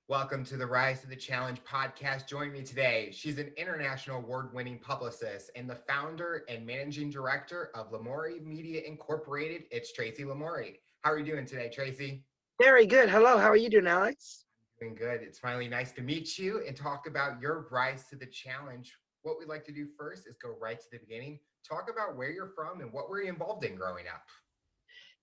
Welcome to the Rise to the Challenge podcast. Joining me today, she's an international award-winning publicist and the founder and managing director of Lamourie Media Incorporated. It's Tracy Lamourie. How are you doing today, Tracy? Very good. Hello. How are you doing, Alex? Doing good. It's finally nice to meet you and talk about your rise to the challenge. What we'd like to do first is go right to the beginning, talk about where you're from and what were you involved in growing up.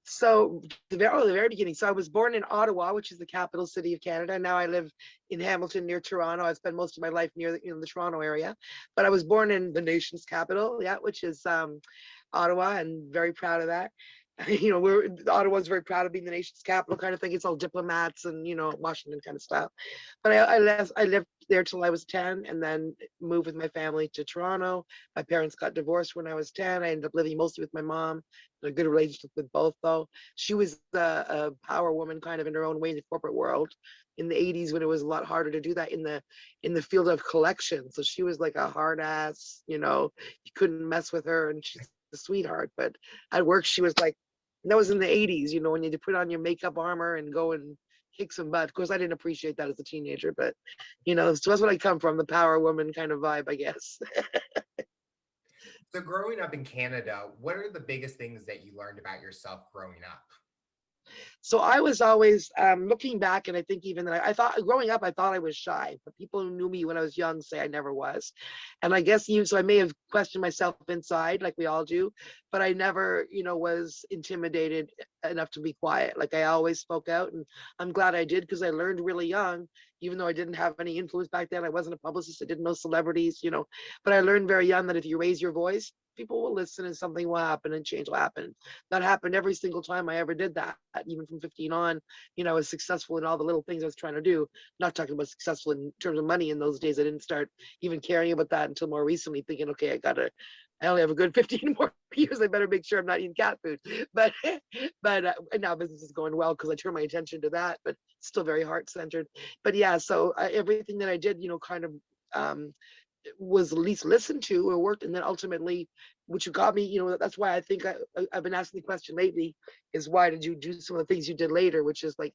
So the very beginning. So I was born in Ottawa, which is the capital city of Canada. Now I live in Hamilton near Toronto. I spent most of my life near the Toronto area, but I was born in the nation's capital, yeah, which is Ottawa, and very proud of that. We're Ottawa's very proud of being the nation's capital, kind of thing. It's all diplomats and Washington kind of stuff. But I lived there till I was 10, and then moved with my family to Toronto. My parents got divorced when I was 10. I ended up living mostly with my mom. A good relationship with both, though. She was a power woman, kind of in her own way, in the corporate world in the 80s, when it was a lot harder to do that in the field of collection. So she was like a hard ass. You couldn't mess with her, and she's a sweetheart. But at work, she was like, and that was in the 80s, when you had to put on your makeup armor and go and kick some butt. Of course, I didn't appreciate that as a teenager, but so that's what I come from, the power woman kind of vibe, I guess. So, growing up in Canada, what are the biggest things that you learned about yourself growing up? So I was always looking back, and I think even that I thought growing up, I thought I was shy, but people who knew me when I was young say I never was. And I guess so I may have questioned myself inside, like we all do, but I never, was intimidated enough to be quiet. Like I always spoke out, and I'm glad I did, because I learned really young, even though I didn't have any influence back then. I wasn't a publicist. I didn't know celebrities, but I learned very young that if you raise your voice, people will listen and something will happen and change will happen. That happened every single time I ever did that, even from 15 on. I was successful in all the little things I was trying to do. Not talking about successful in terms of money in those days. I didn't start even caring about that until more recently, thinking, okay, I only have a good 15 more years. I better make sure I'm not eating cat food. But now business is going well because I turn my attention to that, but still very heart centered. But yeah, so everything that I did, kind of was at least listened to or worked, and then ultimately, which got me, that's why I think I've been asking the question lately, is why did you do some of the things you did later, which is like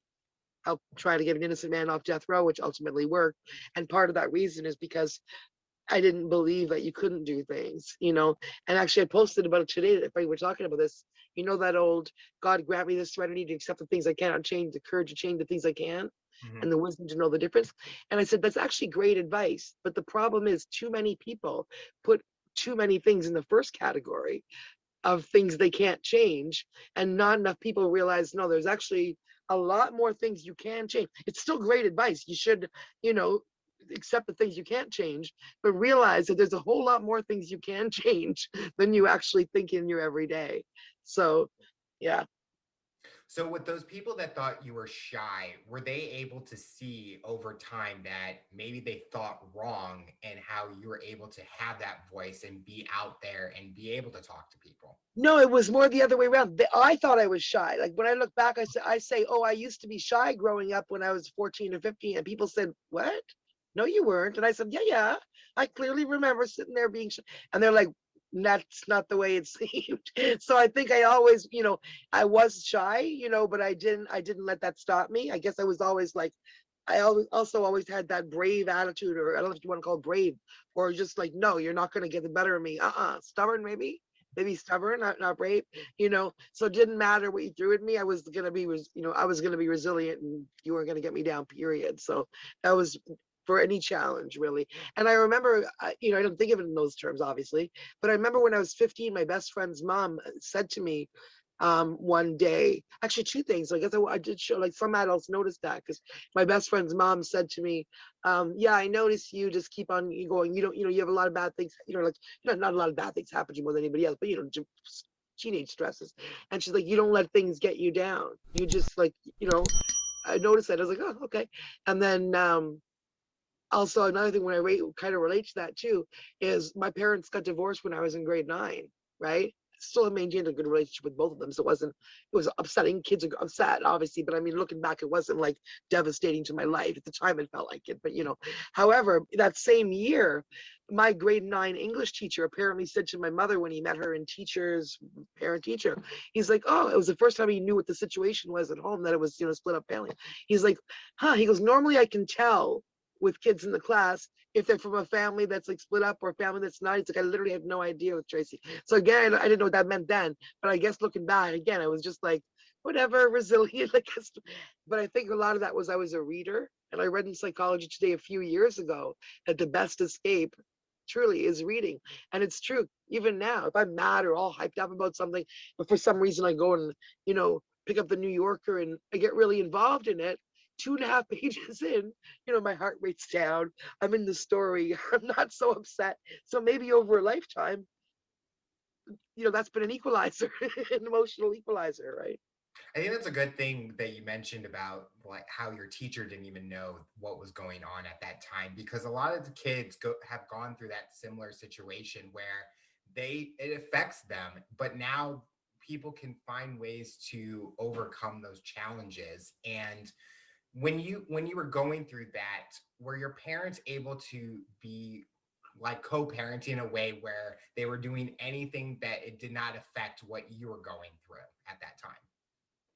help try to get an innocent man off death row, which ultimately worked. And part of that reason is because I didn't believe that you couldn't do things, And actually, I posted about it today. If we were talking about this, that old God grant me the serenity to accept the things I cannot change, the courage to change the things I can, Mhm. and the wisdom to know the difference. And I said, that's actually great advice. But the problem is, too many people put too many things in the first category of things they can't change. And not enough people realize, no, there's actually a lot more things you can change. It's still great advice. You should, accept the things you can't change, but realize that there's a whole lot more things you can change than you actually think in your everyday. So, yeah. So, with those people that thought you were shy, were they able to see over time that maybe they thought wrong and how you were able to have that voice and be out there and be able to talk to people? No, it was more the other way around. I thought I was shy. Like when I look back, I say, oh, I used to be shy growing up when I was 14 or 15. And people said, what? No, you weren't. And I said, yeah, yeah. I clearly remember sitting there being shy. And they're like, that's not the way it seemed. So I think I always, I was shy, but I didn't let that stop me. I guess I was always like, I always had that brave attitude, or I don't know if you want to call it brave, or just like, no, you're not going to get the better of me. Stubborn, maybe stubborn, not brave, So it didn't matter what you threw at me. I was going to be, I was going to be resilient, and you weren't going to get me down, period. So that was for any challenge, really. And I remember, I don't think of it in those terms, obviously, but I remember when I was 15, my best friend's mom said to me, one day, actually two things. I guess I did show, like some adults noticed that, because my best friend's mom said to me, yeah, I noticed you just keep on going. You don't, you have a lot of bad things, like, not a lot of bad things happen to you more than anybody else, but teenage stresses. And she's like, you don't let things get you down. You just like, I noticed that. I was like, oh, okay. And then also another thing, when kind of relate to that too, is my parents got divorced when I was in grade 9, right? still maintained a good relationship with both of them. So it was upsetting. Kids are upset, obviously, but I mean, looking back, it wasn't like devastating to my life. At the time, it felt like it, but however, that same year, my grade 9 English teacher apparently said to my mother when he met her in teachers, parent teacher, he's like, oh, it was the first time he knew what the situation was at home, that it was, split up family. He's like, huh, he goes, normally I can tell with kids in the class if they're from a family that's like split up or a family that's not. He's like, I literally had no idea with Tracy. So again, I didn't know what that meant then, but I guess looking back again, I was just like, whatever, resilient, I guess. But I think a lot of that was I was a reader, and I read in Psychology Today a few years ago that the best escape truly is reading. And it's true even now. If I'm mad or all hyped up about something, but for some reason I go and pick up the New Yorker and I get really involved in it, 2.5 pages in, my heart rate's down. I'm in the story. I'm not so upset. So maybe over a lifetime, that's been an equalizer, an emotional equalizer, right? I think that's a good thing that you mentioned about like how your teacher didn't even know what was going on at that time, because a lot of the kids have gone through that similar situation where it affects them, but now people can find ways to overcome those challenges. And when you were going through that, were your parents able to be like co-parenting in a way where they were doing anything that it did not affect what you were going through at that time?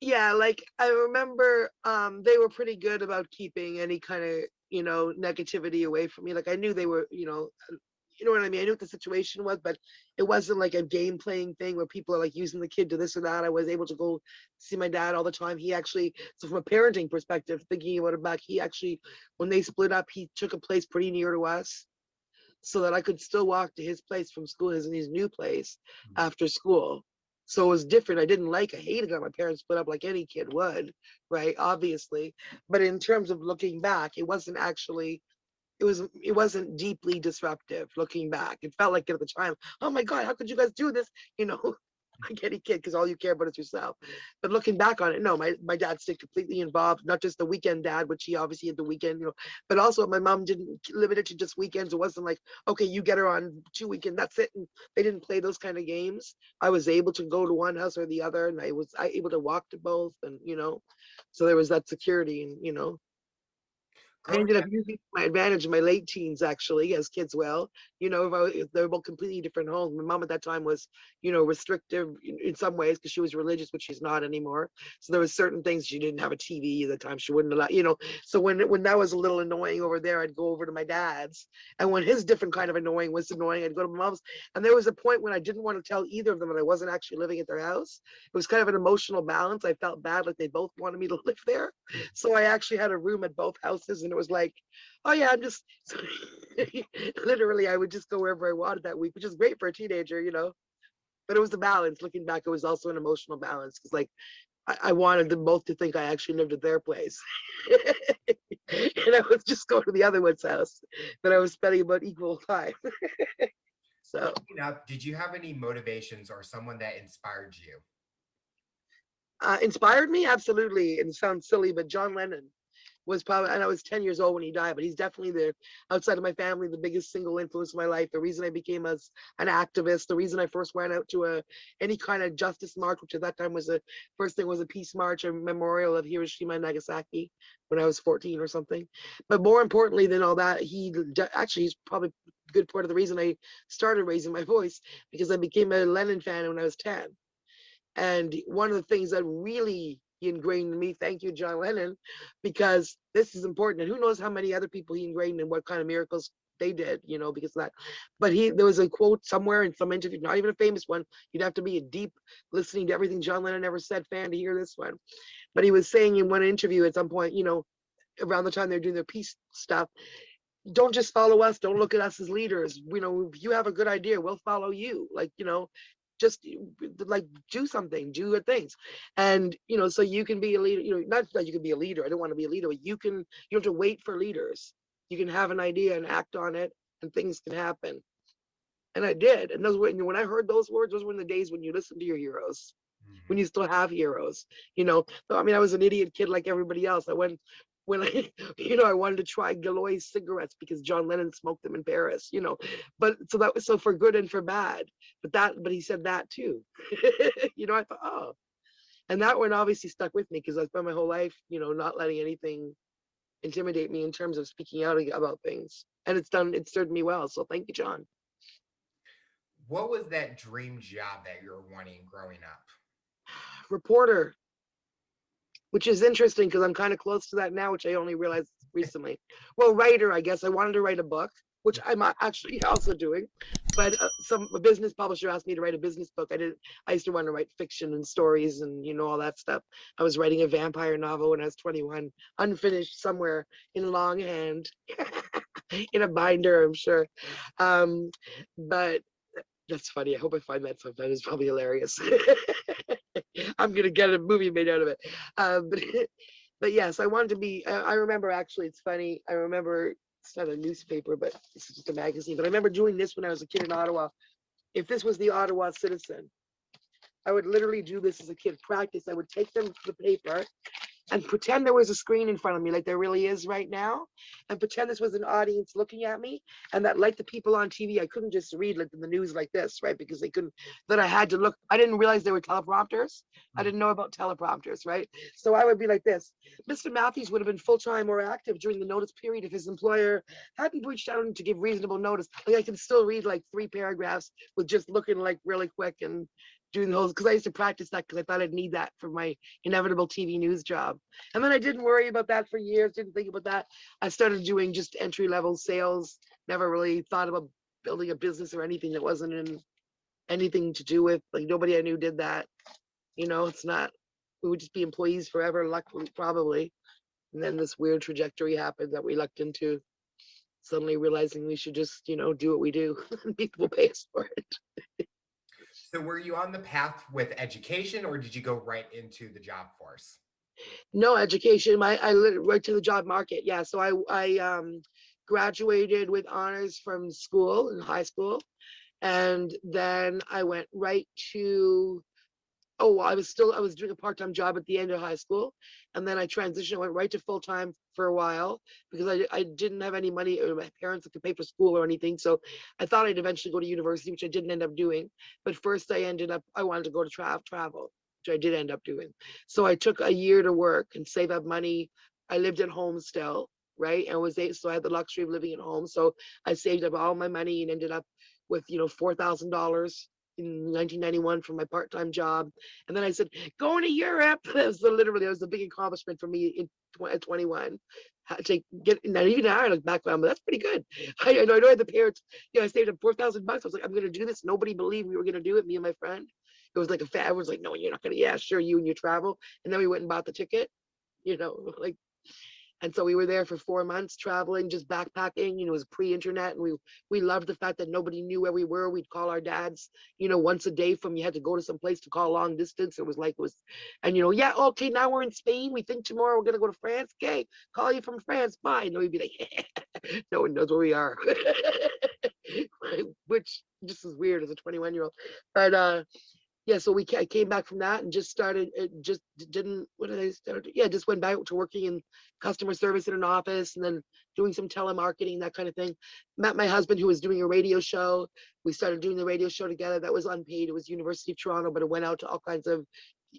Yeah, like I remember they were pretty good about keeping any kind of, negativity away from me. Like I knew they were, you know what I mean? I knew what the situation was, but it wasn't like a game playing thing where people are like using the kid to this or that. I was able to go see my dad all the time. He actually, so from a parenting perspective, thinking about it back, he actually, when they split up, he took a place pretty near to us so that I could still walk to his place from school, his new place after school. So it was different. I hated that my parents split up like any kid would, right? Obviously. But in terms of looking back, it wasn't deeply disruptive looking back. It felt like at the time, oh my God, how could you guys do this? Like any kid, because all you care about is yourself. But looking back on it, no, my dad stayed completely involved, not just the weekend dad, which he obviously had the weekend, but also my mom didn't limit it to just weekends. It wasn't like, okay, you get her on 2 weekends, that's it. And they didn't play those kind of games. I was able to go to one house or the other, and I was able to walk to both, and so there was that security, and I Growing ended up up, using my advantage in my late teens, actually, as kids will. If they were both completely different homes. My mom at that time was, restrictive in some ways because she was religious, but she's not anymore. So there was certain things. She didn't have a TV at the time. She wouldn't allow. So when that was a little annoying over there, I'd go over to my dad's. And when his different kind of annoying was annoying, I'd go to my mom's. And there was a point when I didn't want to tell either of them that I wasn't actually living at their house. It was kind of an emotional balance. I felt bad, like they both wanted me to live there. So I actually had a room at both houses, and it was like, oh yeah, I'm just literally I would just go wherever I wanted that week, which is great for a teenager, But it was the balance. Looking back, it was also an emotional balance because like I wanted them both to think I actually lived at their place. And I would just go to the other one's house that I was spending about equal time. So growing up, did you have any motivations or someone that inspired you? inspired me? Absolutely. And it sounds silly, but John Lennon was probably, and I was 10 years old when he died, but he's definitely outside of my family, the biggest single influence in my life. The reason I became an activist, the reason I first went out to any kind of justice march, which at that time was first thing was a peace march, a memorial of Hiroshima and Nagasaki when I was 14 or something. But more importantly than all that, he's probably a good part of the reason I started raising my voice, because I became a Lennon fan when I was 10. And one of the things that really ingrained in me, thank you, John Lennon, because this is important. And who knows how many other people he ingrained and what kind of miracles they did, because of that. But there was a quote somewhere in some interview, not even a famous one. You'd have to be a deep listening to everything John Lennon ever said fan to hear this one. But he was saying in one interview at some point, around the time they're doing their peace stuff, don't just follow us. Don't look at us as leaders. If you have a good idea, we'll follow you. Like, just like do something, do good things. And, so you can be a leader, not that you can be a leader. I don't want to be a leader, but you don't have to wait for leaders. You can have an idea and act on it, and things can happen. And I did. And those were, when I heard those words, those were in the days when you listened to your heroes, when you still have heroes, So, I mean, I was an idiot kid like everybody else. I went when I, I wanted to try Galois cigarettes because John Lennon smoked them in Paris, But so that was so for good and for bad. But he said that too. I thought, oh, and that one obviously stuck with me because I spent my whole life, not letting anything intimidate me in terms of speaking out about things. And it served me well. So thank you, John. What was that dream job that you were wanting growing up? Reporter, which is interesting because I'm kind of close to that now, which I only realized recently. Well, writer, I guess. I wanted to write a book, which I'm actually also doing. But a business publisher asked me to write a business book. I didn't. I used to want to write fiction and stories and all that stuff. I was writing a vampire novel when I was 21, unfinished somewhere in longhand, in a binder, I'm sure. But that's funny. I hope I find that sometime. It's probably hilarious. I'm gonna get a movie made out of it. But but yes, I wanted to be. I remember actually. It's funny. I remember it's not a newspaper, but it's just a magazine. But I remember doing this when I was a kid in Ottawa. If this was the Ottawa Citizen, I would literally do this as a kid. Practice. I would take them to the paper and pretend there was a screen in front of me like there really is right now, and pretend this was an audience looking at me, and that like the people on TV, I couldn't just read like the news like this, right? Because they couldn't, that I had to look. I didn't realize there were teleprompters. I didn't know about teleprompters, right? So I would be like this. Mr. Matthews would have been full-time or active during the notice period if his employer hadn't reached out to give reasonable notice. Like I can still read like 3 paragraphs with just looking like really quick and doing those, because I used to practice that because I thought I'd need that for my inevitable TV news job. And then I didn't worry about that for years, didn't think about that. I started doing just entry-level sales, never really thought about building a business or anything that wasn't in anything to do with, like nobody I knew did that. It's not, we would just be employees forever, luckily, probably. And then this weird trajectory happened that we lucked into, suddenly realizing we should just, do what we do and people pay us for it. So were you on the path with education or did you go right into the job force? No education. Right to the job market. Yeah. So I graduated with honors from school in high school, and then I went right to. Oh, I was doing a part-time job at the end of high school, and then I transitioned. I went right to full-time for a while because I didn't have any money, or my parents could pay for school or anything. So I thought I'd eventually go to university, which I didn't end up doing. But first, I wanted to go to travel, which I did end up doing. So I took a year to work and save up money. I lived at home still, right? And so I had the luxury of living at home. So I saved up all my money and ended up with $4,000 in 1991 from my part-time job. And then I said, going to Europe. That was a big accomplishment for me at 21. To get, not even now I look back, but that's pretty good. I know I had the parents, I saved up $4,000. I was like, I'm going to do this. Nobody believed we were going to do it, me and my friend. It was like I was like, no, you're not going to. Yeah, sure, you and your travel. And then we went and bought the ticket, like, and so we were there for 4 months traveling, just backpacking. It was pre-internet, and we loved the fact that nobody knew where we were. We'd call our dads, once a day from, you had to go to some place to call long distance. It was, and yeah, okay, now we're in Spain. We think tomorrow we're gonna go to France. Okay, call you from France. Bye. And we'd be like, no one knows where we are, which just is weird as a 21-year-old. But yeah, so I came back from that and just started, just didn't, what did I start? Yeah, just went back to working in customer service in an office and then doing some telemarketing, that kind of thing. Met my husband who was doing a radio show. We started doing the radio show together. That was unpaid. It was University of Toronto, but it went out to all kinds of,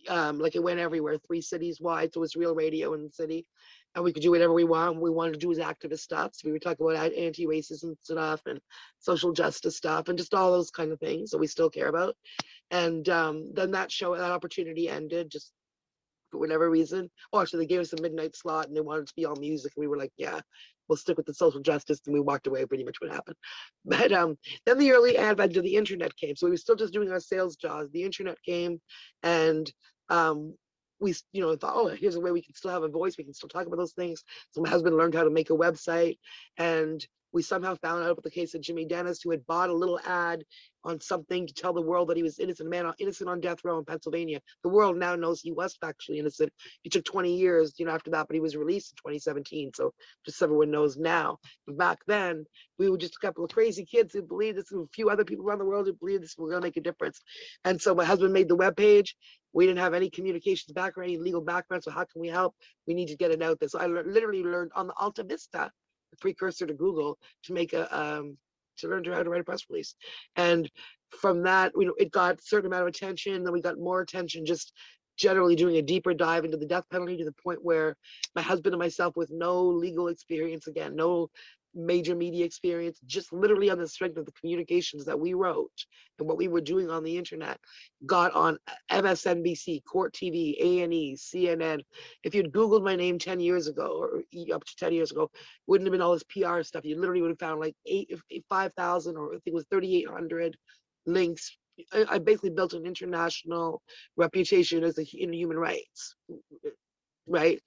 like it went everywhere, 3 cities wide. So it was real radio in the city. And we could do whatever we want. What we wanted to do was activist stuff. So we would talk about anti-racism stuff and social justice stuff and just all those kind of things that we still care about. And then that opportunity ended just for whatever reason. Oh, actually, they gave us a midnight slot and they wanted it to be all music. And we were like, yeah, we'll stick with the social justice. And we walked away, pretty much what happened. But then the early advent of the internet came. So we were still just doing our sales jobs. The internet came, and we thought, oh, here's a way we can still have a voice. We can still talk about those things. So my husband learned how to make a website, and We somehow found out about the case of Jimmy Dennis, who had bought a little ad on something to tell the world that he was innocent, a man innocent on death row in Pennsylvania. The world now knows he was factually innocent. It took 20 years, after that, but he was released in 2017. So just everyone knows now. But back then, we were just a couple of crazy kids who believed this, and a few other people around the world who believed this was going to make a difference. And so my husband made the webpage. We didn't have any communications background, any legal background. So how can we help? We need to get it out there. So I literally learned on the Alta Vista, the precursor to Google, to make to learn how to write a press release. And from that, it got a certain amount of attention. Then we got more attention just generally doing a deeper dive into the death penalty, to the point where my husband and myself, with no legal experience, again, no major media experience, just literally on the strength of the communications that we wrote and what we were doing on the internet, got on MSNBC, Court TV, A&E, CNN. If you'd Googled my name 10 years ago, or up to 10 years ago, wouldn't have been all this PR stuff. You literally would have found like 5,000, or I think it was 3,800 links. I basically built an international reputation as in human rights, right?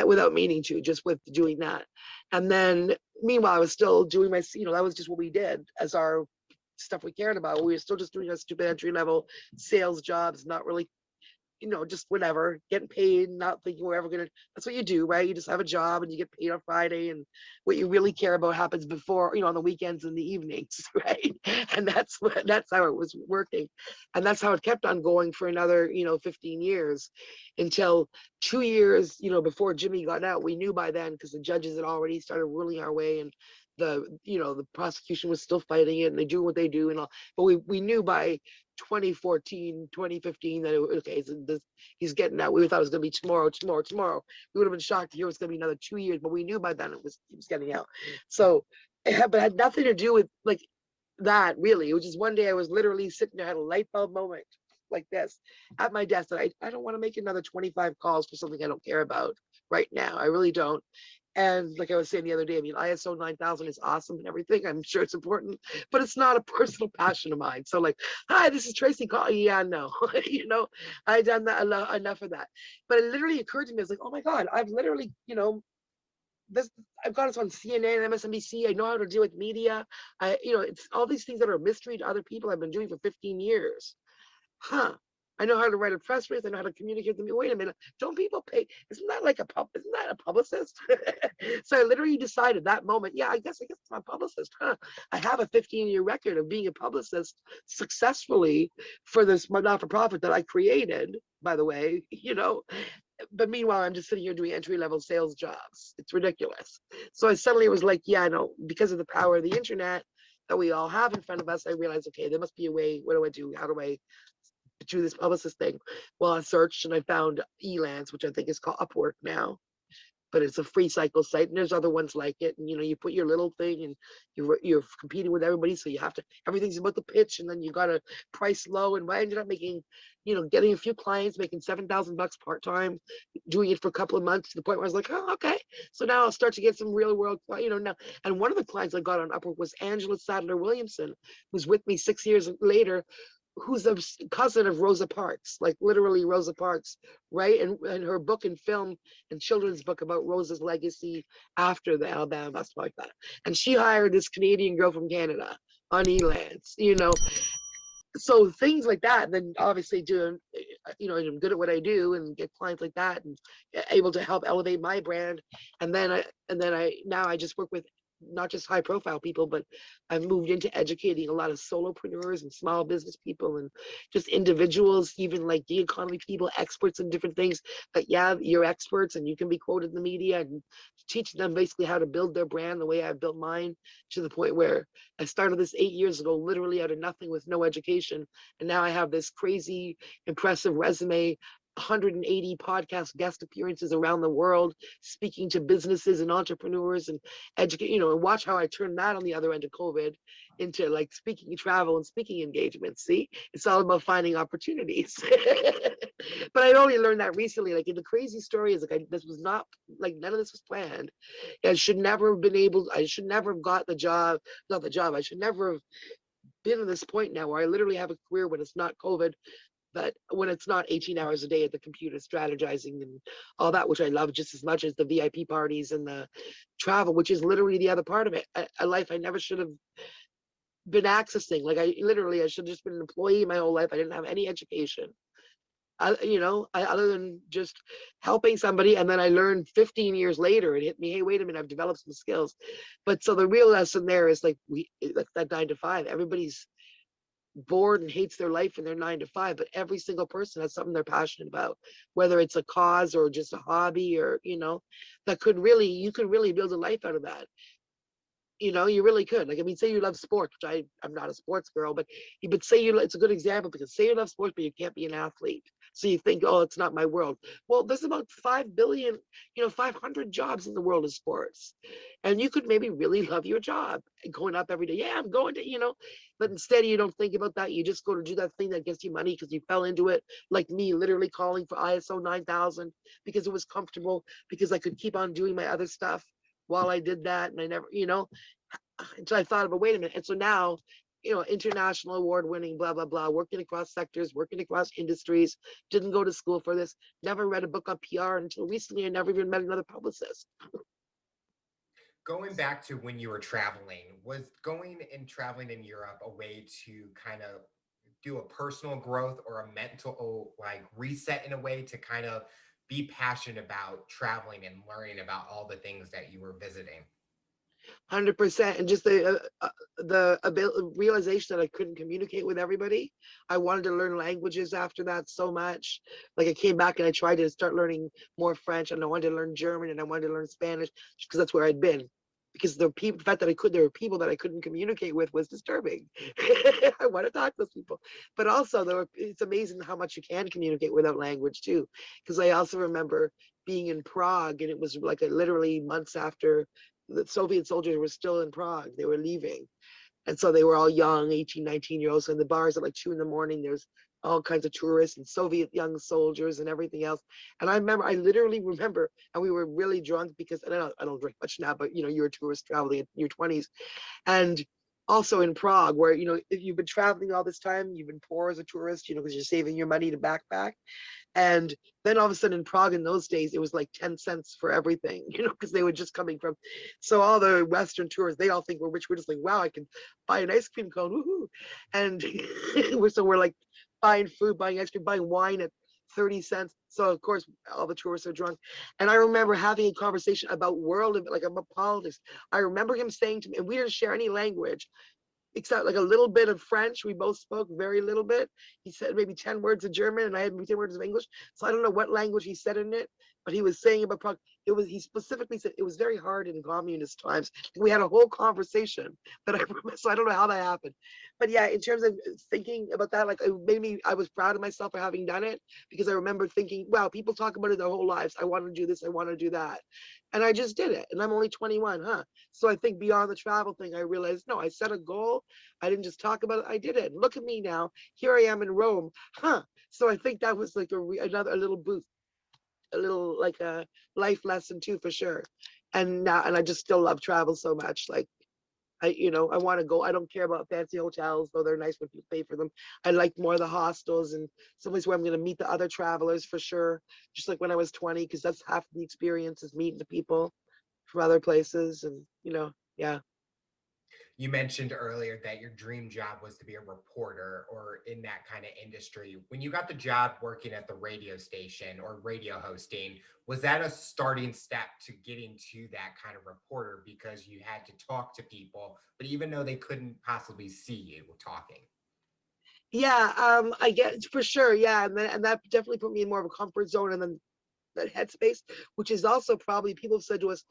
Without meaning to, just with doing that. And then meanwhile, I was still doing my, that was just what we did as our stuff we cared about. We were still just doing our stupid entry level sales jobs, not really, just whatever, getting paid, not thinking we're ever gonna, that's what you do, right? You just have a job and you get paid on Friday, and what you really care about happens before, on the weekends and the evenings, right? And that's how it was working. And that's how it kept on going for another, 15 years, until 2 years, before Jimmy got out. We knew by then, because the judges had already started ruling our way, and the prosecution was still fighting it, and they do what they do and all. But we knew by 2014, 2015 that okay, so he's getting out. We thought it was going to be tomorrow. We would have been shocked to hear it was going to be another 2 years, but we knew by then he was getting out. So it had nothing to do with like that, really. It was just one day I was literally sitting there, had a light bulb moment like this at my desk, that I don't want to make another 25 calls for something I don't care about right now. I really don't. And like I was saying the other day, ISO 9000 is awesome and everything. I'm sure it's important, but it's not a personal passion of mine. So like, hi, this is Tracy calling. Yeah, no, I've done that enough of that. But it literally occurred to me, I was like, oh my God, I've literally, I've got us on CNN, MSNBC. I know how to deal with media. It's all these things that are a mystery to other people I've been doing for 15 years. I know how to write a press release. I know how to communicate with them. Wait a minute, don't people pay? Isn't that a publicist? So I literally decided that moment, yeah, I guess it's my publicist. I have a 15-year record of being a publicist successfully for this not-for-profit that I created, by the way, But meanwhile, I'm just sitting here doing entry-level sales jobs. It's ridiculous. So I suddenly was like, yeah, no, because of the power of the internet that we all have in front of us, I realized, okay, there must be a way. What do I do? How do I do this publicist thing? Well, I searched and I found Elance, which I think is called Upwork now, but it's a free cycle site, and there's other ones like it. And you put your little thing, and you're competing with everybody, so you have to, everything's about the pitch, and then you got to price low. And I ended up making, getting a few clients, making $7,000 part-time, doing it for a couple of months, to the point where I was like, oh, okay, so now I'll start to get some real world, now. And one of the clients I got on Upwork was Angela Sadler Williamson, who's with me 6 years later, who's a cousin of Rosa Parks, like literally Rosa Parks, right? And her book and film and children's book about Rosa's legacy after the Alabama bus like that. And she hired this Canadian girl from Canada on Elance, So things like that. And then obviously doing, I'm good at what I do and get clients like that, and able to help elevate my brand. And then I just work with not just high profile people, but I've moved into educating a lot of solopreneurs and small business people, and just individuals, even like gig economy people, experts in different things. But yeah, you're experts and you can be quoted in the media, and teaching them basically how to build their brand the way I built mine, to the point where I started this 8 years ago, literally out of nothing with no education. And now I have this crazy, impressive resume, 180 podcast guest appearances around the world, speaking to businesses and entrepreneurs and educate, and watch how I turn that on the other end of COVID into like speaking travel and speaking engagements. See, it's all about finding opportunities. But I only learned that recently. Like, in the crazy story is like, this was not, like, none of this was planned. I should never have got the job, not the job. I should never have been at this point now where I literally have a career when it's not COVID, But when it's not 18 hours a day at the computer strategizing and all that, which I love just as much as the VIP parties and the travel, which is literally the other part of it, a life I never should have been accessing. Like I should have just been an employee my whole life. I didn't have any education. Other than just helping somebody. And then I learned 15 years later, it hit me, hey, wait a minute, I've developed some skills. But so the real lesson there is like that 9 to 5, everybody's bored and hates their life in their 9 to 5, but every single person has something they're passionate about, whether it's a cause or just a hobby, or that you could really build a life out of that. You really could. Like, I mean, say you love sports, which I'm not a sports girl, but say it's a good example, because say you love sports, but you can't be an athlete. So you think, oh, it's not my world. Well, there's about 5 billion, 500 jobs in the world of sports. And you could maybe really love your job and going up every day. Yeah, I'm going to, but instead you don't think about that. You just go to do that thing that gets you money because you fell into it. Like me, literally calling for ISO 9000 because it was comfortable, because I could keep on doing my other stuff while I did that. And I never, until I thought about, wait a minute. And so now, international award winning, blah, blah, blah, working across sectors, working across industries, didn't go to school for this, never read a book on PR until recently. I never even met another publicist. Going back to when you were traveling, was going and traveling in Europe a way to kind of do a personal growth or a mental like reset in a way to kind of be passionate about traveling and learning about all the things that you were visiting? 100%. And just realization that I couldn't communicate with everybody. I wanted to learn languages after that so much. Like, I came back and I tried to start learning more French, and I wanted to learn German, and I wanted to learn Spanish, because that's where I'd been. Because the fact that there were people that I couldn't communicate with was disturbing. I want to talk to those people, but also it's amazing how much you can communicate without language too. Because I also remember being in Prague, and it was like literally months after the Soviet soldiers were still in Prague. They were leaving. And so they were all young, 18, 19-year-olds. So in the bars at like 2 a.m, there's all kinds of tourists and Soviet young soldiers and everything else. And I literally remember, and we were really drunk because, and I don't drink much now, but you're a tourist traveling in your 20s. And also in Prague, where, if you've been traveling all this time, you've been poor as a tourist, because you're saving your money to backpack. And then all of a sudden in Prague in those days, it was like 10 cents for everything, because they were just coming from. So all the Western tourists, they all think we're rich. We're just like, wow, I can buy an ice cream cone. Woohoo. And we're like buying food, buying ice cream, buying wine at 30 cents. So of course, all the tourists are drunk. And I remember having a conversation about like about politics. I remember him saying to me, and we didn't share any language, except like a little bit of French. We both spoke very little bit. He said maybe 10 words of German, and I had maybe 10 words of English. So I don't know what language he said in it, but he was saying about Prague. He specifically said it was very hard in communist times. We had a whole conversation that I remember, so I don't know how that happened. But yeah, in terms of thinking about that, like, it made me, I was proud of myself for having done it, because I remember thinking, wow, people talk about it their whole lives. I want to do this, I want to do that. And I just did it. And I'm only 21, huh? So I think beyond the travel thing, I realized, no, I set a goal. I didn't just talk about it, I did it. Look at me now. Here I am in Rome, huh? So I think that was like a little boost, a little like a life lesson too, for sure. And I just still love travel so much. Like, I want to go. I don't care about fancy hotels, though they're nice when people pay for them. I like more of the hostels and someplace where I'm going to meet the other travelers for sure. Just like when I was 20, because that's half the experience, is meeting the people from other places. And, yeah. You mentioned earlier that your dream job was to be a reporter or in that kind of industry. When you got the job working at the radio station or radio hosting, was that a starting step to getting to that kind of reporter, because you had to talk to people, but even though they couldn't possibly see you talking? Yeah, I get for sure. Yeah. And that definitely put me in more of a comfort zone, and then that headspace, which is also probably, people have said to us,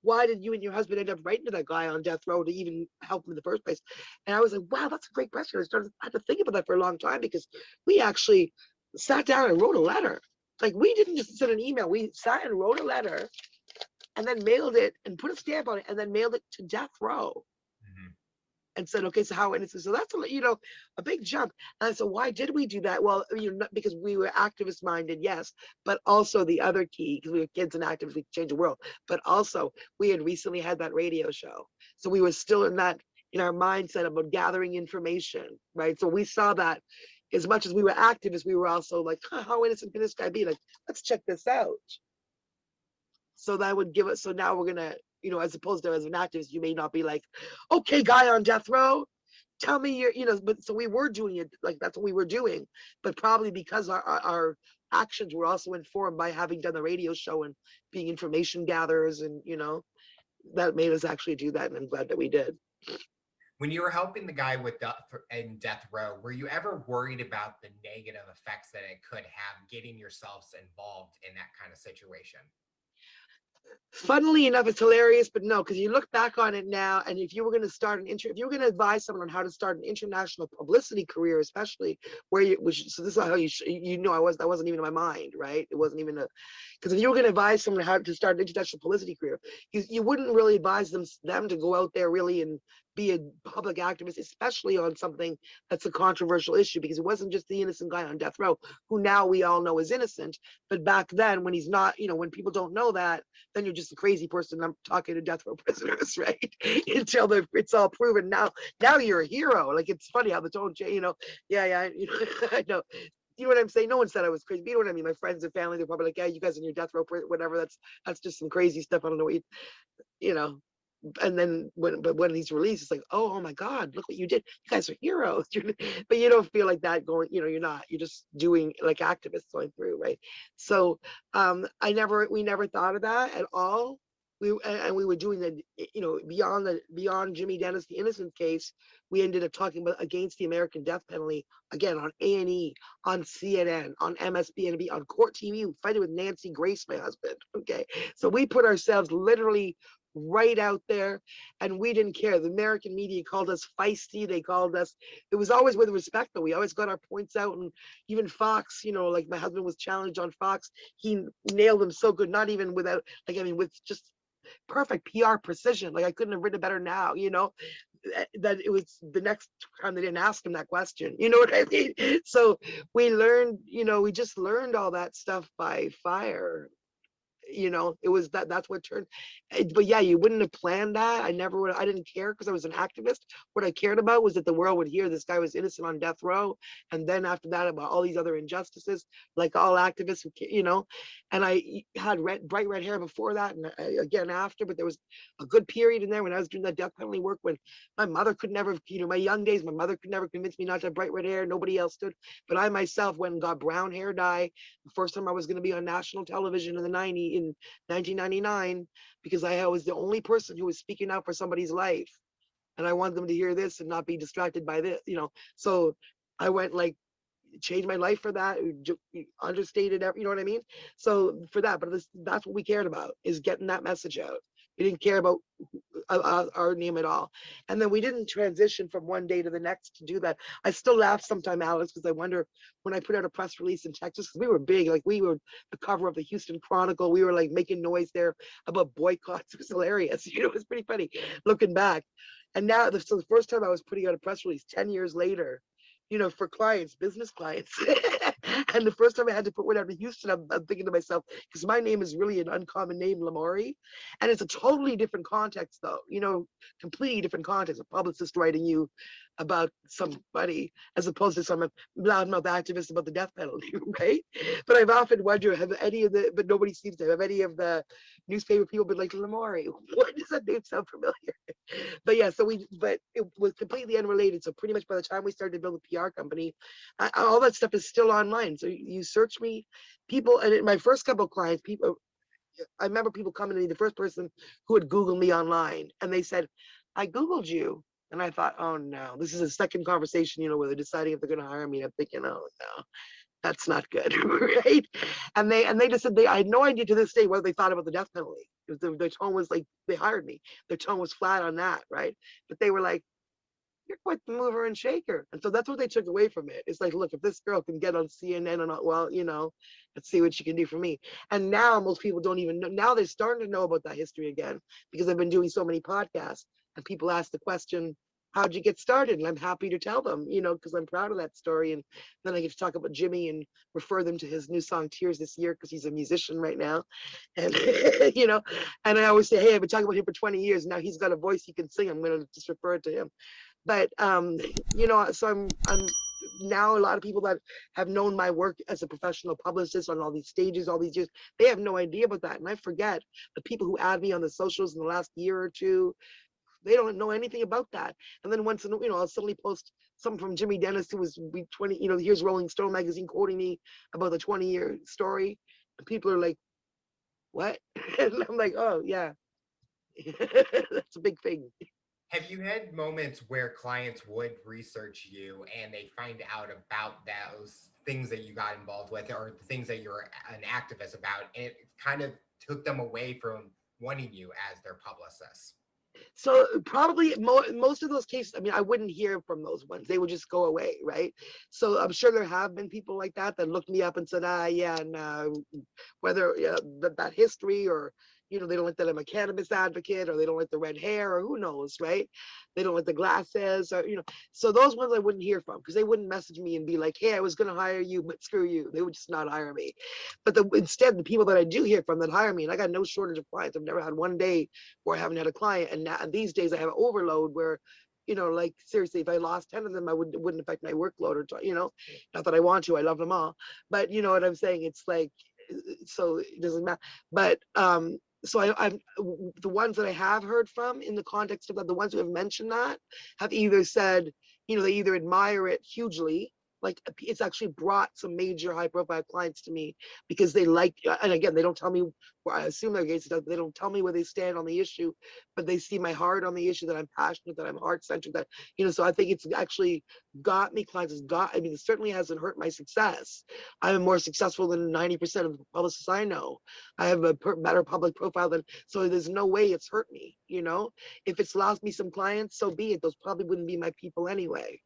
why did you and your husband end up writing to that guy on death row to even help him in the first place? And I was like, wow, that's a great question. I had to think about that for a long time, because we actually sat down and wrote a letter. Like, we didn't just send an email. We sat and wrote a letter and then mailed it and put a stamp on it and then mailed it to death row and said, okay, so how, and so that's a big jump. And so why did we do that? Well, because we were activist minded, yes, but also the other key, because we were kids and activists, we could change the world, but also we had recently had that radio show. So we were still in our mindset about gathering information, right? So we saw that, as much as we were activists, we were also like, huh, how innocent can this guy be? Like, let's check this out. So that would give us, so now we're gonna, as opposed to as an activist, you may not be like, okay, guy on death row, tell me but so we were doing it, like that's what we were doing, but probably because our actions were also informed by having done the radio show and being information gatherers, and that made us actually do that, and I'm glad that we did. When you were helping the guy with in death row, were you ever worried about the negative effects that it could have getting yourselves involved in that kind of situation? Funnily enough, it's hilarious, but no, because you look back on it now, and if you were going to start if you were going to advise someone on how to start an international publicity career, especially so this is how that wasn't even in my mind, right? It wasn't even because if you were going to advise someone how to start an international publicity career, you wouldn't really advise them to go out there really and be a public activist, especially on something that's a controversial issue, because it wasn't just the innocent guy on death row, who now we all know is innocent, but back then when he's not, when people don't know that, then you're just a crazy person. I'm talking to death row prisoners, right? Until it's all proven. Now you're a hero. Like, it's funny how the tone change. Yeah, I know. You know what I'm saying? No one said I was crazy. But you know what I mean? My friends and family, they're probably like, yeah, you guys in your death row, whatever. That's just some crazy stuff. I don't know what and then when he's released, it's like, oh my God, look what you did. You guys are heroes. But you don't feel like that going, you're not. You're just doing like activists going through, right? So we never thought of that at all. We were doing the, beyond Jimmy Dennis, the innocent case, we ended up talking about against the American death penalty, again, on A&E, on CNN, on MSNBC, on Court TV, fighting with Nancy Grace, my husband, okay? So we put ourselves literally right out there, and we didn't care. The American media called us feisty. They called us, it was always with respect, though. We always got our points out, and even Fox, like my husband was challenged on Fox, he nailed them so good, not even without, with just perfect PR precision. Like, I couldn't have written it better now, that it was the next time they didn't ask him that question. You know what I mean? So we learned, we just learned all that stuff by fire. It was that's what turned, but yeah, you wouldn't have planned that. I didn't care, because I was an activist. What I cared about was that the world would hear this guy was innocent on death row, and then after that, about all these other injustices, like all activists, and I had bright red hair before that, and again after, but there was a good period in there when I was doing that death penalty work, when my mother could never, my young days, my mother could never convince me not to have bright red hair. Nobody else did, but I myself went and got brown hair dye the first time I was going to be on national television in 1999, because I was the only person who was speaking out for somebody's life, and I wanted them to hear this and not be distracted by this, so I went changed my life for that, understated, you know what I mean? So for that, but that's what we cared about, is getting that message out. We didn't care about our name at all. And then we didn't transition from one day to the next to do that. I still laugh sometimes, Alex, because I wonder, when I put out a press release in Texas, because we were big, we were the cover of the Houston Chronicle, we were making noise there about boycotts. It was hilarious. It was pretty funny looking back. And now, so the first time I was putting out a press release 10 years later, for clients, business clients. And the first time I had to put one out in Houston, I'm thinking to myself, because my name is really an uncommon name, Lamourie, and it's a totally different context, though, completely different context. A publicist writing you about somebody, as opposed to some loudmouth activist about the death penalty, right? But I've often wondered, but nobody seems to have any of the newspaper people been like, Lamourie, what does that name sound familiar? But yeah, but it was completely unrelated. So pretty much by the time we started to build a PR company, all that stuff is still online. So you search me, people, and my first couple of clients, I remember people coming to me, the first person who had Googled me online, and they said, I Googled you. And I thought, oh no, this is a second conversation, where they're deciding if they're going to hire me. I'm thinking, oh no, that's not good, right? And they just said, I had no idea to this day what they thought about the death penalty. Their tone was like, they hired me. Their tone was flat on that, right? But they were like, you're quite the mover and shaker. And so that's what they took away from it. It's like, look, if this girl can get on CNN and well, let's see what she can do for me. And now most people don't even know. Now they're starting to know about that history again, because I've been doing so many podcasts, and people ask the question, how'd you get started? And I'm happy to tell them, because I'm proud of that story. And then I get to talk about Jimmy and refer them to his new song Tears this year, because he's a musician right now. And, and I always say, hey, I've been talking about him for 20 years. Now he's got a voice he can sing. I'm going to just refer it to him. But, so I'm now a lot of people that have known my work as a professional publicist on all these stages, all these years, they have no idea about that. And I forget the people who add me on the socials in the last year or two, they don't know anything about that. And then once in, I'll suddenly post something from Jimmy Dennis, who was 20, here's Rolling Stone magazine quoting me about the 20-year story. And people are like, what? And I'm like, oh yeah, that's a big thing. Have you had moments where clients would research you and they find out about those things that you got involved with or the things that you're an activist about, and it kind of took them away from wanting you as their publicist? So probably most of those cases, I mean, I wouldn't hear from those ones. They would just go away, right? So I'm sure there have been people like that that looked me up and said, yeah, and whether that history or, they don't like that I'm a cannabis advocate, or they don't like the red hair, or who knows, right? They don't like the glasses, or, so those ones I wouldn't hear from, because they wouldn't message me and be like, hey, I was going to hire you, but screw you. They would just not hire me. But instead, the people that I do hear from that hire me, and I got no shortage of clients. I've never had one day where I haven't had a client. And now, these days I have an overload where, like seriously, if I lost 10 of them, it wouldn't affect my workload, or, not that I want to, I love them all. But you know what I'm saying? It's like, so it doesn't matter. But so I'm the ones that I have heard from in the context of that, the ones who have mentioned that have either said, they either admire it hugely, like it's actually brought some major high profile clients to me because they like, and again, they don't tell me where, I assume they're gay stuff, they don't tell me where they stand on the issue, but they see my heart on the issue, that I'm passionate, that I'm heart-centered, that, so I think it's actually got me clients. I mean, it certainly hasn't hurt my success. I'm more successful than 90% of the publicists I know. I have a better public profile than, so there's no way it's hurt me, If it's lost me some clients, so be it. Those probably wouldn't be my people anyway.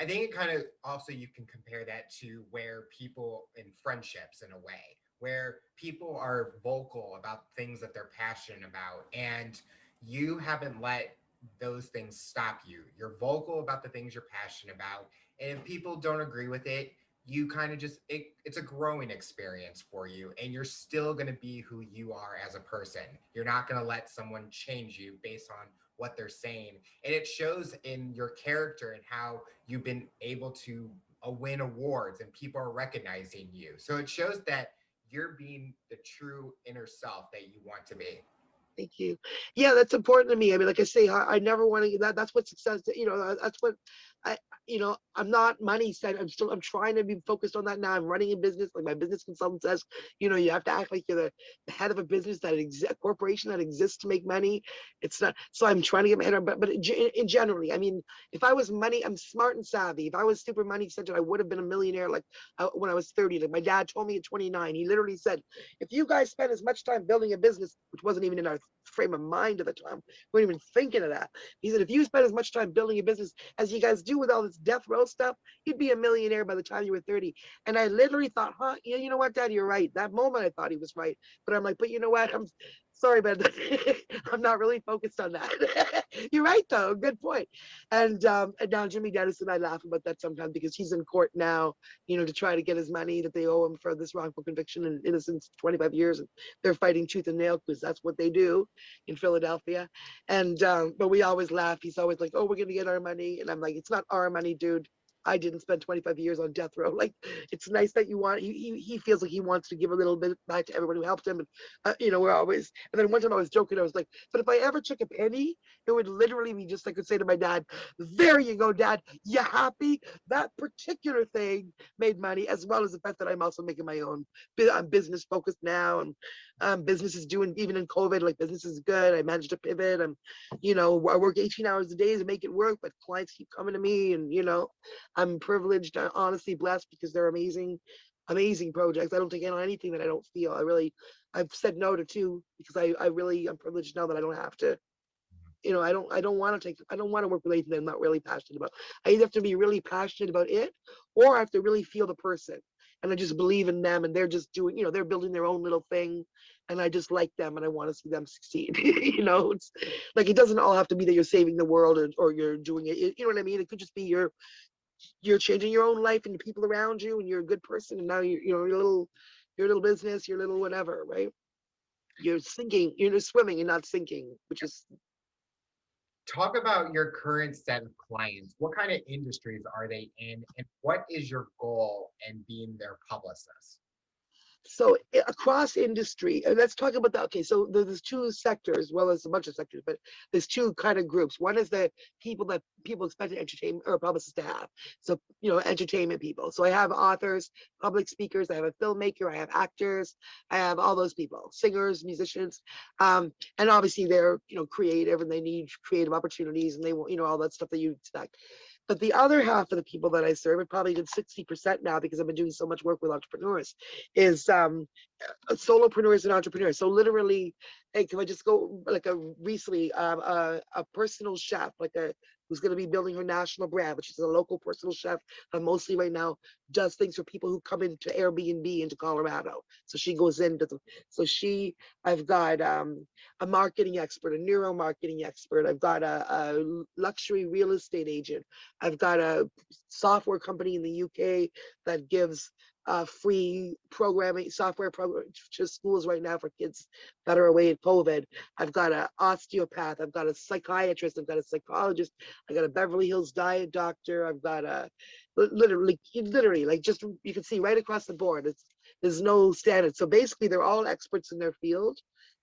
I think it kind of also, you can compare that to where people in friendships, in a way, where people are vocal about things that they're passionate about, and you haven't let those things stop you. You're vocal about the things you're passionate about. And if people don't agree with it, you kind of just, it's a growing experience for you. And you're still going to be who you are as a person. You're not going to let someone change you based on what they're saying. And it shows in your character and how you've been able to win awards and people are recognizing you. So it shows that you're being the true inner self that you want to be. Thank you. Yeah, that's important to me. I mean, like I say, I never want to, that's what success, that's what I, I'm not money set. I'm trying to be focused on that now. I'm running a business. Like my business consultant says, you have to act like you're the head of a business, a corporation that exists to make money. It's not, so I'm trying to get my head around, but in generally, I mean, if I was money, I'm smart and savvy. If I was super money centered, I would have been a millionaire like when I was 30. Like my dad told me at 29, he literally said, if you guys spend as much time building a business, which wasn't even in our frame of mind at the time, we weren't even thinking of that. He said, if you spend as much time building a business as you guys do with all this death row stuff, you'd be a millionaire by the time you were 30. And I literally thought, yeah, you know what, Dad, you're right. That moment I thought he was right. But I'm like, but you know what? I'm sorry, but I'm not really focused on that. You're right, though. Good point. And now Jimmy Dennis and I laugh about that sometimes because he's in court now, to try to get his money that they owe him for this wrongful conviction and innocence, 25 years. And they're fighting tooth and nail because that's what they do in Philadelphia. And but we always laugh. He's always like, oh, we're going to get our money. And I'm like, it's not our money, dude. I didn't spend 25 years on death row. Like, it's nice that you want, he feels like he wants to give a little bit back to everyone who helped him. And, we're always, and then one time I was joking, I was like, but if I ever took a penny, it would literally be just like I could say to my dad, there you go, Dad, you happy? That particular thing made money, as well as the fact that I'm also making my own. I'm business focused now, and business is doing, even in COVID, like business is good. I managed to pivot. I work 18 hours a day to make it work, but clients keep coming to me, and, I'm privileged, honestly blessed, because they're amazing, amazing projects. I don't take in on anything that I don't feel. I've said no to two because I'm privileged now that I don't have to. I don't want to work with anything that I'm not really passionate about. I either have to be really passionate about it, or I have to really feel the person. And I just believe in them, and they're just doing, they're building their own little thing, and I just like them, and I want to see them succeed. It's like, it doesn't all have to be that you're saving the world, or you're doing it. You know what I mean? It could just be you're changing your own life and the people around you, and you're a good person, and now your little business, your little whatever, right? You're sinking, you're just swimming and not sinking, which is Talk about your current set of clients. What kind of industries are they in, and what is your goal in being their publicist? So across industry, and let's talk about that. Okay, so there's two sectors, well, there's a bunch of sectors, but there's two kind of groups. One is the people that people expect an entertainment or publicists to have. So, entertainment people. So I have authors, public speakers, I have a filmmaker, I have actors, I have all those people, singers, musicians. And obviously they're, creative and they need creative opportunities and they want, all that stuff that you expect. But the other half of the people that I serve, and probably good 60% now because I've been doing so much work with entrepreneurs, is solopreneurs and entrepreneurs. So literally, hey, can I just go like recently a personal chef, like a who's going to be building her national brand, which is a local personal chef, mostly right now does things for people who come into Airbnb into Colorado. So she goes into the, so she, I've got a marketing expert, a neuro marketing expert. I've got a luxury real estate agent. I've got a software company in the UK that gives free programming software program to schools right now for kids that are away in COVID. I've got an osteopath. I've got a psychiatrist. I've got a psychologist. I got a Beverly Hills diet doctor. I've got a literally, like just you can see right across the board. There's no standard. So basically, they're all experts in their field.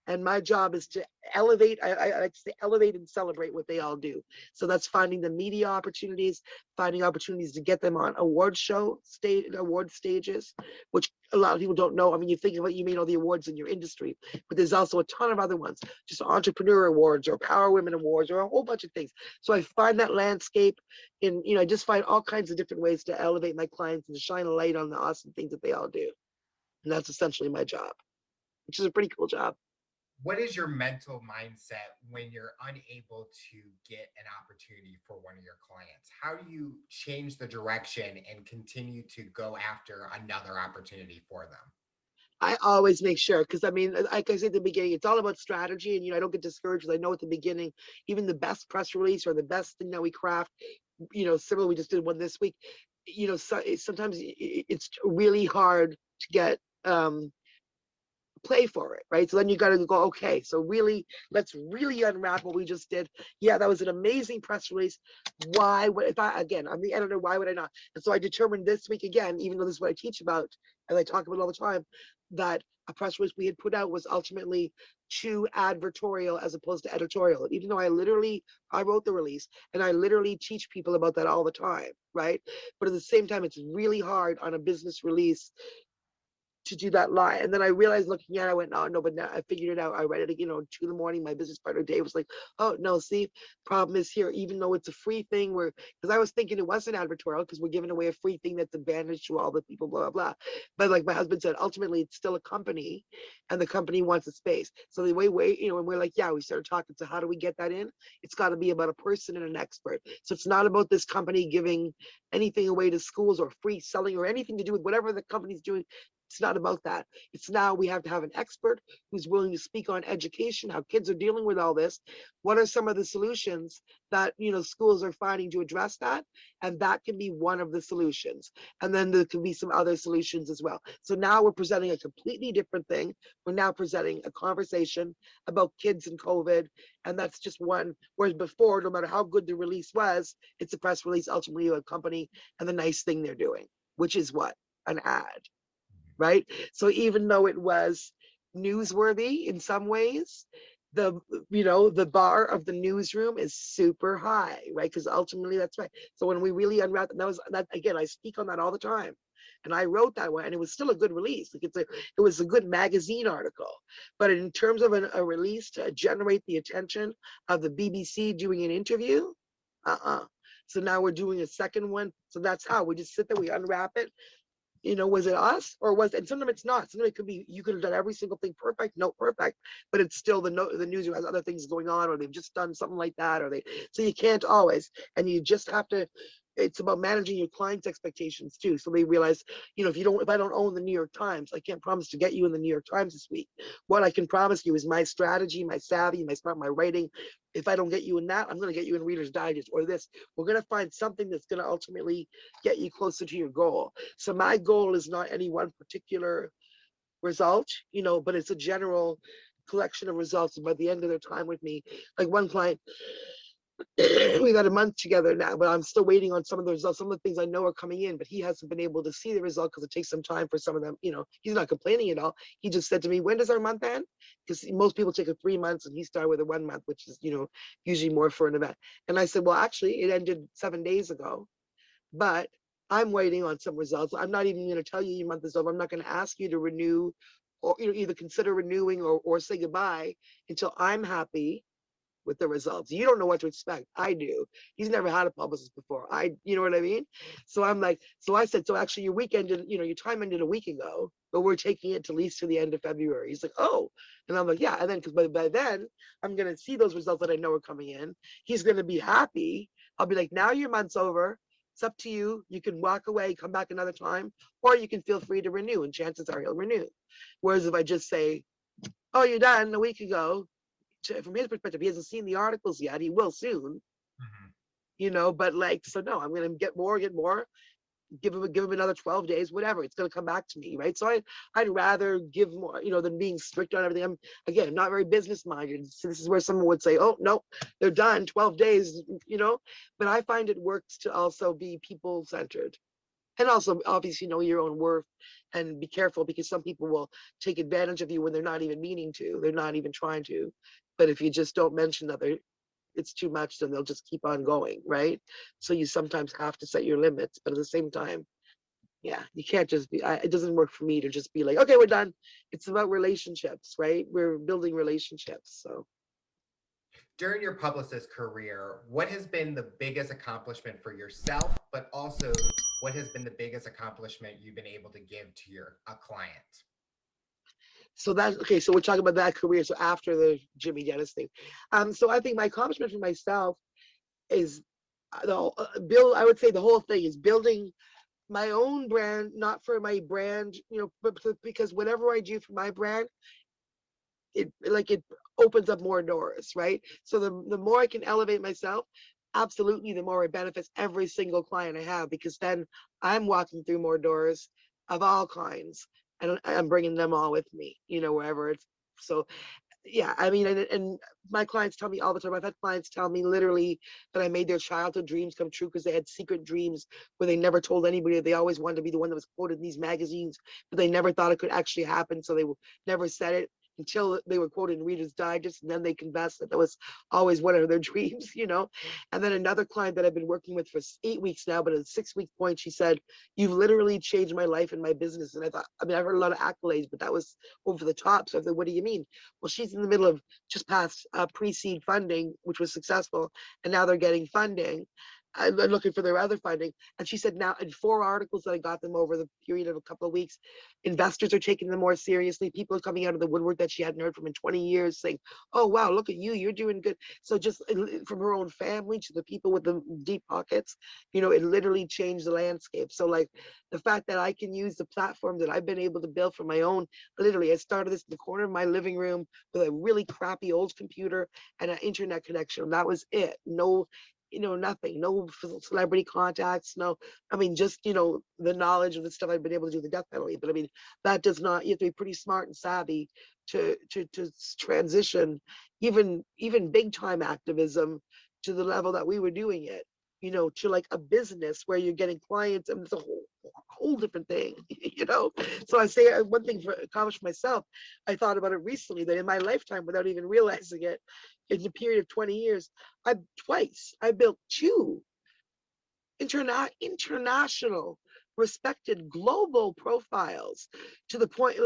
And my job is to elevate, I like to say elevate and celebrate what they all do. So that's finding the media opportunities, finding opportunities to get them on award stages, which a lot of people don't know. I mean, you think about, you may know the awards in your industry, but there's also a ton of other ones, just entrepreneur awards or power women awards or a whole bunch of things. So I find that landscape in, I just find all kinds of different ways to elevate my clients and to shine a light on the awesome things that they all do. And that's essentially my job, which is a pretty cool job. What is your mental mindset when you're unable to get an opportunity for one of your clients? How do you change the direction and continue to go after another opportunity for them? I always make sure, because I mean, like I said at the beginning, it's all about strategy, and I don't get discouraged. I know at the beginning, even the best press release or the best thing that we craft, similar, we just did one this week. Sometimes it's really hard to get play for it, right? So then you got to go, okay, so really, let's really unwrap what we just did. Yeah, that was an amazing press release. Why would, if I, again, I'm the editor, why would I not? And so I determined this week again, even though this is what I teach about, and I talk about it all the time, that a press release we had put out was ultimately too advertorial as opposed to editorial. Even though I wrote the release and I literally teach people about that all the time, right? But at the same time, it's really hard on a business release to do that lie. And then I realized looking at it, I went, oh no, but now I figured it out. I read it, 2 in the morning. My business partner Dave was like, oh no, see, problem is here, even though it's a free thing, where because I was thinking it wasn't advertorial because we're giving away a free thing that's advantage to all the people, blah, blah, blah. But like my husband said, ultimately it's still a company and the company wants a space. So the way, and we're like, yeah, we started talking. So how do we get that in? It's got to be about a person and an expert. So it's not about this company giving anything away to schools or free selling or anything to do with whatever the company's doing. It's not about that. It's now we have to have an expert who's willing to speak on education, how kids are dealing with all this. What are some of the solutions that schools are finding to address that? And that can be one of the solutions. And then there can be some other solutions as well. So now we're presenting a completely different thing. We're now presenting a conversation about kids and COVID. And that's just one. Whereas before, no matter how good the release was, it's a press release, ultimately a company and the nice thing they're doing, which is what? An ad. Right? So even though it was newsworthy in some ways, the bar of the newsroom is super high, right? Because ultimately that's right. So when we really unwrapped, and that again, I speak on that all the time. And I wrote that one, and it was still a good release. Like it was a good magazine article. But in terms of a release to generate the attention of the BBC doing an interview, so now we're doing a second one. So that's how we just sit there, we unwrap it. Was it us or was it? And sometimes it's not. Sometimes it could be you could have done every single thing perfect, no perfect, but it's still the newsroom has other things going on, or they've just done something like that, so you can't always, and you just have to. It's about managing your clients' expectations too. So they realize, if I don't own the New York Times, I can't promise to get you in the New York Times this week. What I can promise you is my strategy, my savvy, my writing. If I don't get you in that, I'm going to get you in Reader's Digest or this. We're going to find something that's going to ultimately get you closer to your goal. So my goal is not any one particular result, but it's a general collection of results. And by the end of their time with me, like one client, We've had a month together now, but I'm still waiting on some of the results. Some of the things I know are coming in, but he hasn't been able to see the result because it takes some time for some of them. He's not complaining at all. He just said to me, "When does our month end?" Because most people take a 3 months, and he started with a 1 month, which is usually more for an event. And I said, "Well, actually, it ended 7 days ago, but I'm waiting on some results. I'm not even going to tell you your month is over. I'm not going to ask you to renew, or either consider renewing or say goodbye until I'm happy with the results. You don't know what to expect. I do. He's never had a publicist before. You know what I mean? So I'm like, so I said, so actually your weekend, your time ended a week ago, but we're taking it to at least to the end of February. He's like, oh, and I'm like, yeah. And then, because by then I'm going to see those results that I know are coming in. He's going to be happy. I'll be like, now your month's over. It's up to you. You can walk away, come back another time, or you can feel free to renew, and chances are he'll renew. Whereas if I just say, oh, you're done a week ago, from his perspective, he hasn't seen the articles yet. He will soon, but so no, I'm going to get more, give him another 12 days, whatever. It's going to come back to me, right? So I'd rather give more, than being strict on everything. I'm not very business minded. So this is where someone would say, oh, no, they're done 12 days, but I find it works to also be people centered. And also, obviously, know your own worth and be careful, because some people will take advantage of you when they're not even meaning to. They're not even trying to. But if you just don't mention that it's too much, then they'll just keep on going, right? So you sometimes have to set your limits. But at the same time, yeah, you can't just be, it doesn't work for me to just be like, okay, we're done. It's about relationships, right? We're building relationships. So During your publicist career, what has been the biggest accomplishment for yourself, but also what has been the biggest accomplishment you've been able to give to a client? okay. So we're talking about that career. So after the Jimmy Dennis thing, so I think my accomplishment for myself is I would say the whole thing is building my own brand, not for my brand, but because whatever I do for my brand, it opens up more doors, right? So the more I can elevate myself, absolutely, the more it benefits every single client I have, because then I'm walking through more doors of all kinds, and I'm bringing them all with me, wherever it's. So yeah, I mean, and my clients tell me all the time. I've had clients tell me literally that I made their childhood dreams come true, because they had secret dreams where they never told anybody. They always wanted to be the one that was quoted in these magazines, but they never thought it could actually happen. So they never said it until they were quoted in Reader's Digest, and then they confessed that was always one of their dreams, And then another client that I've been working with for 8 weeks now, but at the 6-week point, she said, "You've literally changed my life and my business." And I thought, I heard a lot of accolades, but that was over the top. So I thought, what do you mean? Well, she's in the middle of just past pre-seed funding, which was successful, and now they're getting funding. I'm looking for their other funding. And she said now in 4 articles that I got them over the period of a couple of weeks, investors are taking them more seriously. People are coming out of the woodwork that she hadn't heard from in 20 years saying, oh, wow, look at you, you're doing good. So just from her own family to the people with the deep pockets, it literally changed the landscape. So the fact that I can use the platform that I've been able to build for my own, literally, I started this in the corner of my living room with a really crappy old computer and an internet connection. That was it. No, nothing, no celebrity contacts, no, just, the knowledge of the stuff I've been able to do, the death penalty. But that does not, you have to be pretty smart and savvy to transition even big time activism to the level that we were doing it, to a business where you're getting clients, and it's a whole different thing, So I say one thing for accomplish myself, I thought about it recently, that in my lifetime, without even realizing it, in the period of 20 years, I built 2 international respected global profiles, to the point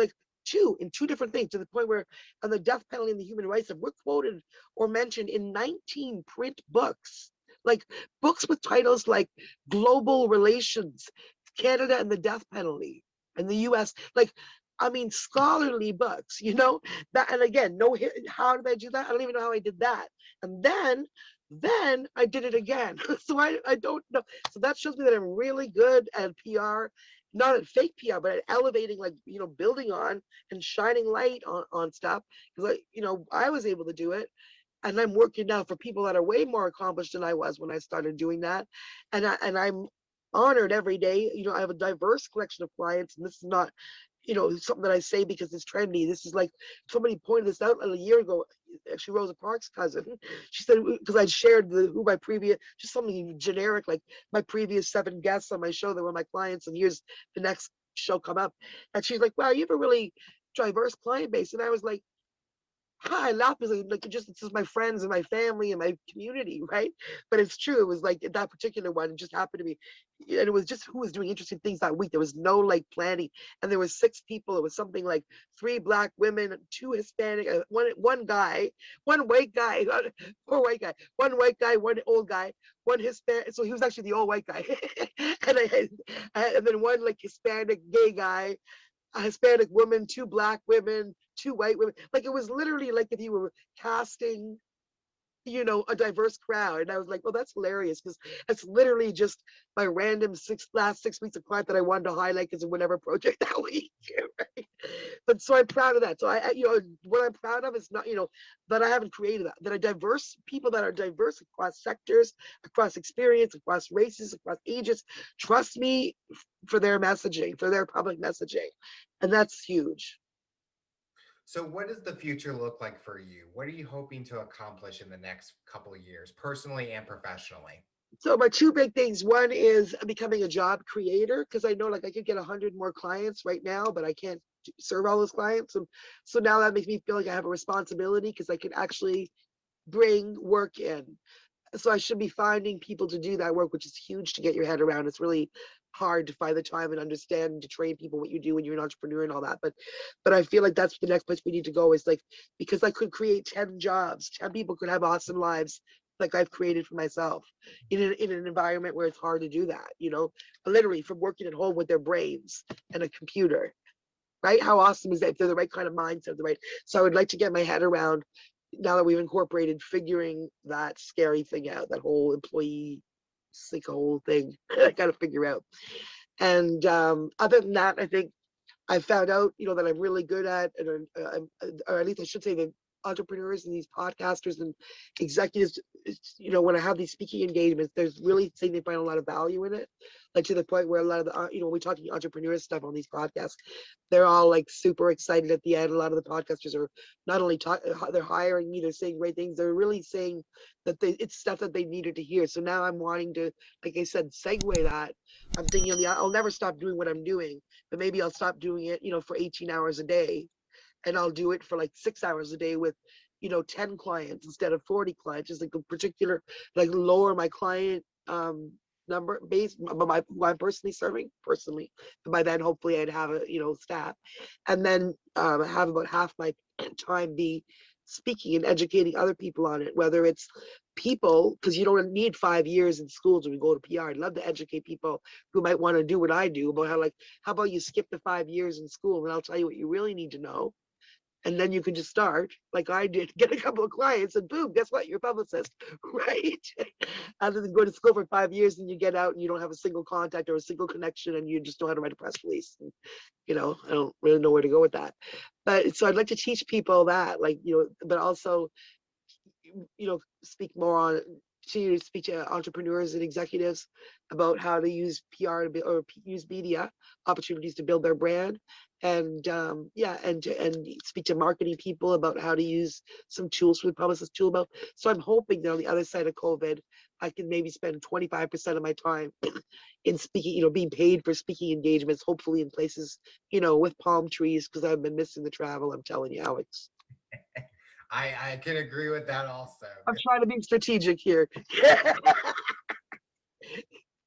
2 in 2 different things, to the point where on the death penalty and the human rights, we're quoted or mentioned in 19 print books, books with titles like Global Relations, Canada and the Death Penalty, and the US, scholarly books, that. And again, how did I do that? I don't even know how I did that. And then I did it again. So I don't know. So that shows me that I'm really good at PR, not at fake PR, but at elevating, building on and shining light on stuff. Because I was able to do it. And I'm working now for people that are way more accomplished than I was when I started doing that. And I'm honored every day. I have a diverse collection of clients, and this is not, something that I say because it's trendy. This is somebody pointed this out a year ago. actually Rosa Parks' cousin. She said, because I'd shared who my previous, just something generic, like my previous 7 guests on my show that were my clients, and here's the next show come up. And she's like, wow, you have a really diverse client base. And I was like, I laugh because like it's just my friends and my family and my community, right? But it's true. It was like that particular one, it just happened to be, and it was just who was doing interesting things that week. There was no like planning, and there was 6 people. It was something like 3 Black women, 2 Hispanic, one guy, one white guy, poor white guy, one white guy, one old guy, one Hispanic. So he was actually the old white guy, and then one like Hispanic gay guy, a Hispanic woman, 2 Black women, 2 white women. Like it was literally like if you were casting, a diverse crowd. And I was like, well, that's hilarious because it's literally just my random last 6 weeks of client that I wanted to highlight because of whatever project that week. Right? But so I'm proud of that. So what I'm proud of is not, that I haven't created that are diverse people that are diverse across sectors, across experience, across races, across ages, trust me for their messaging, for their public messaging. And that's huge. So what does the future look like for you? What are you hoping to accomplish in the next couple of years, personally and professionally? So my 2 big things, one is becoming a job creator, because I know like I could get 100 more clients right now, but I can't serve all those clients. And so now that makes me feel like I have a responsibility because I can actually bring work in. So I should be finding people to do that work, which is huge to get your head around. It's really hard to find the time and understand and to train people what you do when you're an entrepreneur and all that. But I feel like that's the next place we need to go, is like, because I could create 10 jobs, 10 people could have awesome lives like I've created for myself in an environment where it's hard to do that, literally from working at home with their brains and a computer. Right? How awesome is that if they're the right kind of mindset, the right? So I would like to get my head around, now that we've incorporated, figuring that scary thing out, that whole employee sick whole thing. I got to figure out. And other than that, I think I found out, that I'm really good at, or at least I should say that entrepreneurs and these podcasters and executives, when I have these speaking engagements, there's really saying they find a lot of value in it. Like to the point where a lot of the, when we talking entrepreneur stuff on these podcasts, they're all like super excited at the end. A lot of the podcasters are not only they're hiring me, they're saying great things. They're really saying that it's stuff that they needed to hear. So now I'm wanting to, like I said, segue that. I'm thinking, I'll never stop doing what I'm doing, but maybe I'll stop doing it, for 18 hours a day, and I'll do it for like 6 hours a day with 10 clients instead of 40 clients, just like a particular, like lower my client number base, who I'm personally serving personally. And by then hopefully I'd have a staff, and then have about half my time be speaking and educating other people on it, whether it's people, because you don't need 5 years in school to go to PR. I'd love to educate people who might want to do what I do about how about you skip the 5 years in school and I'll tell you what you really need to know. And then you can just start like I did, get a couple of clients, and boom, guess what? You're a publicist, right? Other than go to school for 5 years and you get out and you don't have a single contact or a single connection and you just know how to write a press release. And, I don't really know where to go with that. But so I'd like to teach people that, like, but also, speak more on, to speak to entrepreneurs and executives about how to use PR or use media opportunities to build their brand, and and speak to marketing people about how to use some tools for the publicist tool belt. So I'm hoping that on the other side of COVID, I can maybe spend 25% of my time in speaking, being paid for speaking engagements, hopefully in places, with palm trees, because I've been missing the travel. I'm telling you, Alex. I can agree with that also. I'm trying to be strategic here.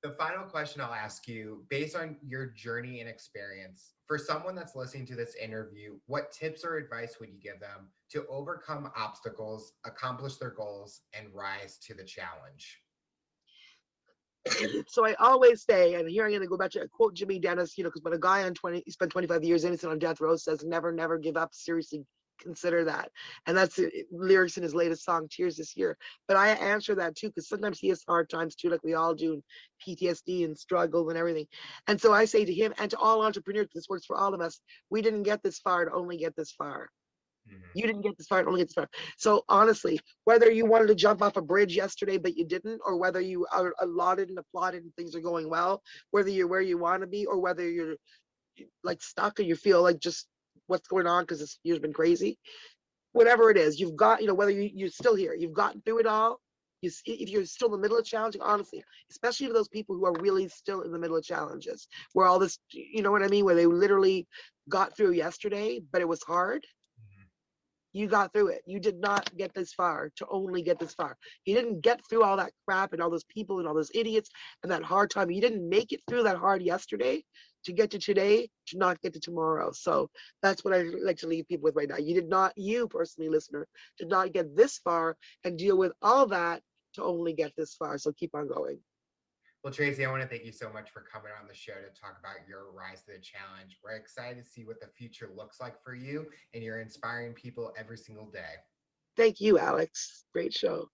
The final question I'll ask you, based on your journey and experience, for someone that's listening to this interview, what tips or advice would you give them to overcome obstacles, accomplish their goals, and rise to the challenge? So I always say, and here I'm going to go back to quote Jimmy Dennis, because when a guy he spent 25 years innocent on death row says, never, never give up. Seriously, consider that. And that's lyrics in his latest song, Tears This Year. But I answer that too, because sometimes he has hard times too, like we all do, and PTSD and struggle and everything. And so I say to him and to all entrepreneurs, this works for all of us, we didn't get this far to only get this far. You didn't get this far, only get this far. So honestly, whether you wanted to jump off a bridge yesterday, but you didn't, or whether you are lauded and applauded and things are going well, whether you're where you want to be, or whether you're like stuck and you feel like just what's going on because this year's been crazy, whatever it is, you've got, whether you're still here, you've gotten through it all. If you're still in the middle of challenging, honestly, especially to those people who are really still in the middle of challenges, where all this, you know what I mean, where they literally got through yesterday, but it was hard. Mhm. You got through it. You did not get this far to only get this far. You didn't get through all that crap and all those people and all those idiots and that hard time. You didn't make it through that hard yesterday to get to today, to not get to tomorrow. So that's what I like to leave people with right now. You did not, you personally, listener, did not get this far and deal with all that to only get this far. So keep on going. Well, Tracy, I want to thank you so much for coming on the show to talk about your rise to the challenge. We're excited to see what the future looks like for you, and you're inspiring people every single day. Thank you, Alex. Great show.